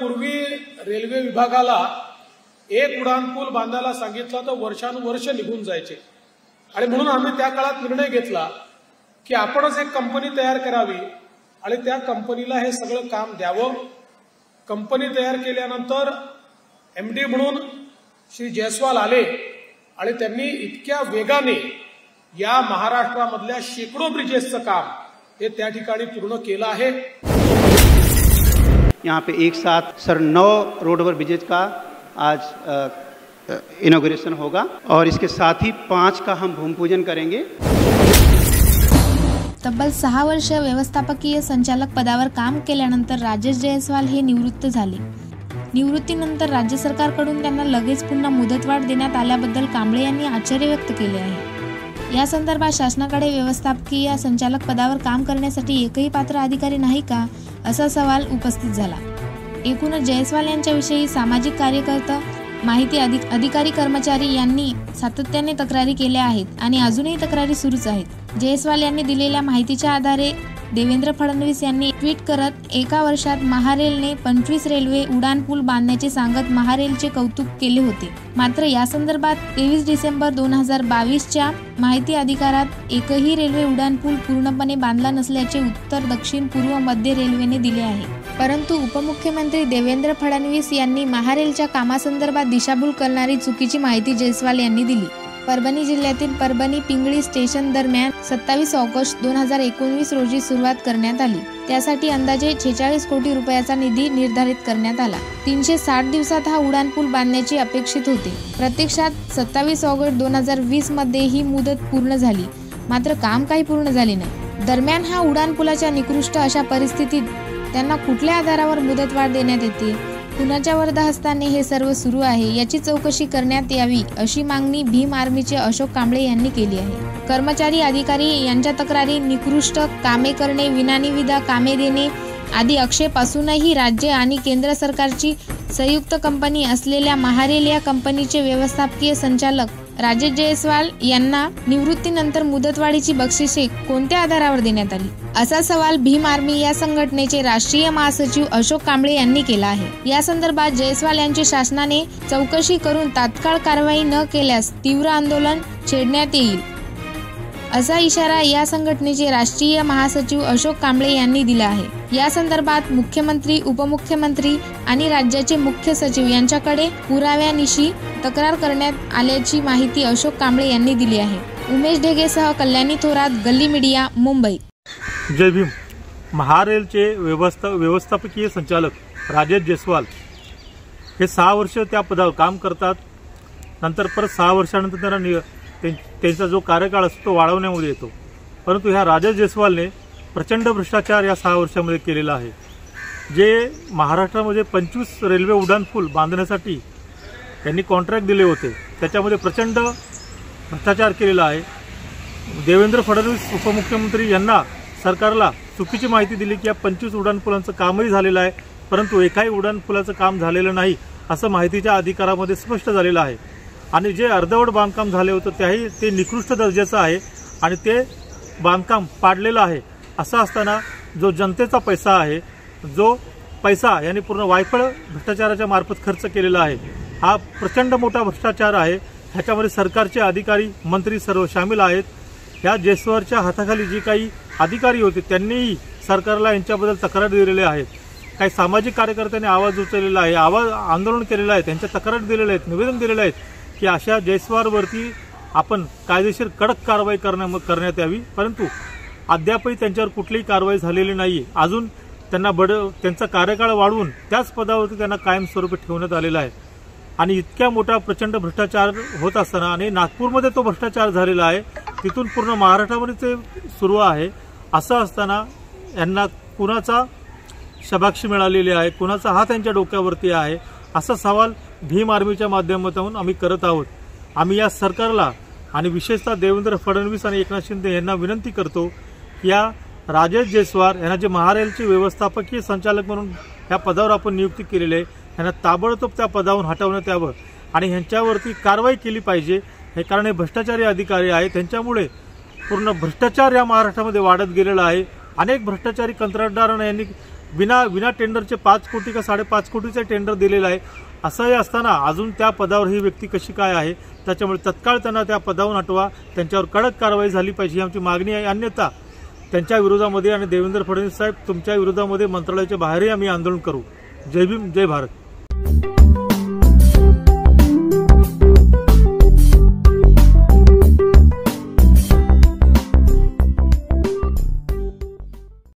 पूर्वी रेल्वे विभागाला एक उड्डाणपूल बांधायला सांगितलं तर वर्षानुवर्ष निघून जायचे आणि म्हणून आम्ही त्या काळात निर्णय घेतला की आपणच एक कंपनी तयार करावी आणि त्या कंपनीला हे सगळं काम द्यावं। कंपनी तयार केल्यानंतर एमडी म्हणून श्री जयस्वाल आले आणि त्यांनी इतक्या वेगाने या महाराष्ट्रामधल्या शेकडो ब्रिजेसचं काम हे त्या ठिकाणी पूर्ण केलं आहे। यहाँ पे एक साथ सर 9 रोड ओवर ब्रिजेज का आज इनॉग्रेशन होगा और इसके साथ ही 5 का हम भूमि पूजन करेंगे। तब्बल 6 वर्ष व्यवस्थापकीय संचालक पदावर काम केल्यानंतर राजेश जयस्वाल हे निवृत्त झाले। निवृत्तीनंतर राज्य सरकारकडून त्यांना लगेच पुन्हा मुदतवाढ देण्यात आल्याबद्दल कांबळे यांनी आश्चर्य व्यक्त केले आहे। या संदर्भात शासनाकडे व्यवस्थापकीय संचालक पदावर काम करण्यासाठी एकही पात्र अधिकारी नाही का, असा सवाल उपस्थित झाला। एकूणच जयस्वाल यांच्याविषयी सामाजिक कार्यकर्ते, माहिती अधिकारी, कर्मचारी यांनी सातत्याने तक्रारी केल्या आहेत आणि अजूनही तक्रारी सुरूच आहेत। जयस्वाल यांनी दिलेल्या माहितीच्या आधारे देवेंद्र फडणवीस यांनी ट्विट करत एका वर्षात महारेलने 25 रेल्वे उड्डाणपूल बांधण्याचे सांगत महारेलचे कौतुक केले होते। मात्र या संदर्भात 23 डिसेंबर 2022च्या माहिती अधिकारात एकही रेल्वे उड्डाणपूल पूर्णपणे बांधला नसल्याचे उत्तर दक्षिण पूर्व मध्य रेल्वेने दिले आहे। परंतु उपमुख्यमंत्री देवेंद्र फडणवीस यांनी महारेलच्या कामासंदर्भात दिशाभूल करणारी चुकीची माहिती जयस्वाल यांनी दिली। परभणी जिल्ह्यातील परभणी पिंगळी स्टेशन दरम्यान 27 ऑगस्ट 2019 रोजी सुरुवात करण्यात आली। त्यासाठी अंदाजे 46 कोटी रुपयाचा निधी निर्धारित करण्यात आला। 360 दिवसात हा उड्डाणपूल बांधण्याची अपेक्षित होते। प्रत्यक्षात 27 ऑगस्ट 2020 मध्ये ही मुदत पूर्ण झाली, मात्र काम काही पूर्ण झाले नाही। दरम्यान हा उड्डाणपुलाच्या निकृष्ट अशा परिस्थितीत त्यांना कुठल्या आधारावर मुदतवाढ देण्यात येते, कुणाच्या वरदहस्ताने हे सर्व सुरू आहे, याची चौकशी करण्यात यावी अशी मागणी भीम आर्मीचे अशोक कांबळे यांनी केली आहे। कर्मचारी, अधिकारी यांच्या तक्रारी निकृष्ट कामे करणे, विनानिविदा कामे देणे आदी आक्षेप असूनही राज्य आणि केंद्र सरकारची संयुक्त कंपनी असलेल्या महारेल या कंपनीचे व्यवस्थापकीय संचालक राजेश जयस्वाल यांना निवृत्तीनंतर मुदतवाढीची बक्षिसे कोणत्या आधारावर देण्यात आली, असा सवाल भीम आर्मी या संघटनेचे राष्ट्रीय महासचिव अशोक कांबळे यांनी केला आहे। या संदर्भात जयस्वाल यांची शासनाने चौकशी करून तात्काळ कारवाई न केल्यास तीव्र आंदोलन छेडण्यात येईल, असा इशारा या संघटनेचे राष्ट्रीय महासचिव अशोक कांबळे यांनी दिला आहे। या संदर्भात मुख्यमंत्री, उपमुख्यमंत्री आणि राज्याचे मुख्य सचिव यांच्याकडे पुराव्यानिशी तक्रार करण्यात आल्याची माहिती अशोक कांबळे यांनी दिली आहे। उमेश ढेगेसह कल्याणी थोरात, गल्ली मीडिया, मुंबई। जय भीम। महारेलचे व्यवस्थापकीय संचालक राजेश जयस्वाल हे 6 वर्ष त्या पदावर काम करतात। नंतर परत 6 वर्षानंतर त्यांना त्यांचा जो कार्यकाळ असतो तो वाढवण्यामध्ये येतो। परंतु ह्या राजेश जयस्वालने प्रचंड भ्रष्टाचार या 6 वर्षामध्ये केलेला आहे। जे महाराष्ट्रामध्ये 25 रेल्वे उड्डाणपूल बांधण्यासाठी त्यांनी कॉन्ट्रॅक्ट दिले होते, त्याच्यामध्ये प्रचंड भ्रष्टाचार केलेला आहे। देवेंद्र फडणवीस उपमुख्यमंत्री यांना सरकारला चुकीची माहिती दिली की या 25 उड्डाणपुलांचं कामही झालेलं आहे, परंतु एकाही उड्डाणपुलाचं काम झालेलं नाही असं माहितीच्या अधिकारामध्ये स्पष्ट झालेलं आहे। आणि जे अर्धवट बांधकाम झाले होतं ते निकृष्ट दर्जाचं आहे आणि ते बांधकाम पाडलेलं आहे। असं असताना जो जनतेचा पैसा आहे, जो पैसा यांनी पूर्ण वायफळ भ्रष्टाचाराच्या मार्फत खर्च केलेला आहे, हा प्रचंड मोठा भ्रष्टाचार आहे। ह्याच्यामध्ये सरकारचे अधिकारी, मंत्री सर्व सामील आहेत। ह्या जयस्वालच्या हाताखाली जी काही अधिकारी होते त्यांनीही सरकारला यांच्याबद्दल तक्रार दिलेल्या आहेत। काही सामाजिक कार्यकर्त्यांनी आवाज उचललेला आहे, आंदोलन केलेलं आहे, त्यांच्या तक्रार दिलेल्या आहेत, निवेदन दिलेलं आहेत की अशा जयस्वालवरती आपण कायदेशीर कडक कारवाई करण्यात यावी, परंतु अद्यापही त्यांच्यावर कुठलीही कारवाई झालेली नाही। अजून त्यांचा कार्यकाळ वाढवून त्याच पदावरती त्यांना कायमस्वरूपी ठेवण्यात आलेला आहे। आणि इतक्या मोठा प्रचंड भ्रष्टाचार होत असताना आणि नागपूरमध्ये तो भ्रष्टाचार झालेला आहे, तिथून पूर्ण महाराष्ट्रामध्ये ते सुरू आहे। असं असताना यांना कुणाचा शबाक्षी मिळालेली आहे, कुणाचा हात त्यांच्या डोक्यावरती आहे, असा सवाल भीम आर्मीच्या माध्यमातून आम्ही करत आहोत। आम्ही या सरकारला आणि विशेषतः देवेंद्र फडणवीस आणि एकनाथ शिंदे यांना विनंती करतो की या राजेश जयस्वाल यांना जे महारेलचे व्यवस्थापकीय संचालक म्हणून या पदावर आपण नियुक्ती केलेली आहे, यांना ताबडतोब त्या पदावरून हटवण्यात यावं आणि ह्यांच्यावरती कारवाई केली पाहिजे। हे कारण हे भ्रष्टाचारी अधिकारी आहेत, त्यांच्यामुळे पूर्ण भ्रष्टाचार या महाराष्ट्रामध्ये वाढत गेलेला आहे। अनेक भ्रष्टाचारी कंत्राटदारांना यांनी विना टेंडरचे 5 कोटी का 5.5 कोटीचे टेंडर दिलेलं आहे। असंही असताना अजून त्या पदावर ही व्यक्ती कशी काय आहे, त्याच्यामुळे तत्काळ त्यांना त्या पदावरून हटवा, त्यांच्यावर कडक कारवाई झाली पाहिजे ही आमची मागणी आहे। अन्यथा त्यांच्या विरोधामध्ये आणि देवेंद्र फडणवीस साहेब तुमच्या विरोधामध्ये मंत्रालयाच्या बाहेरही आम्ही आंदोलन करू। जय भीम, जय भारत।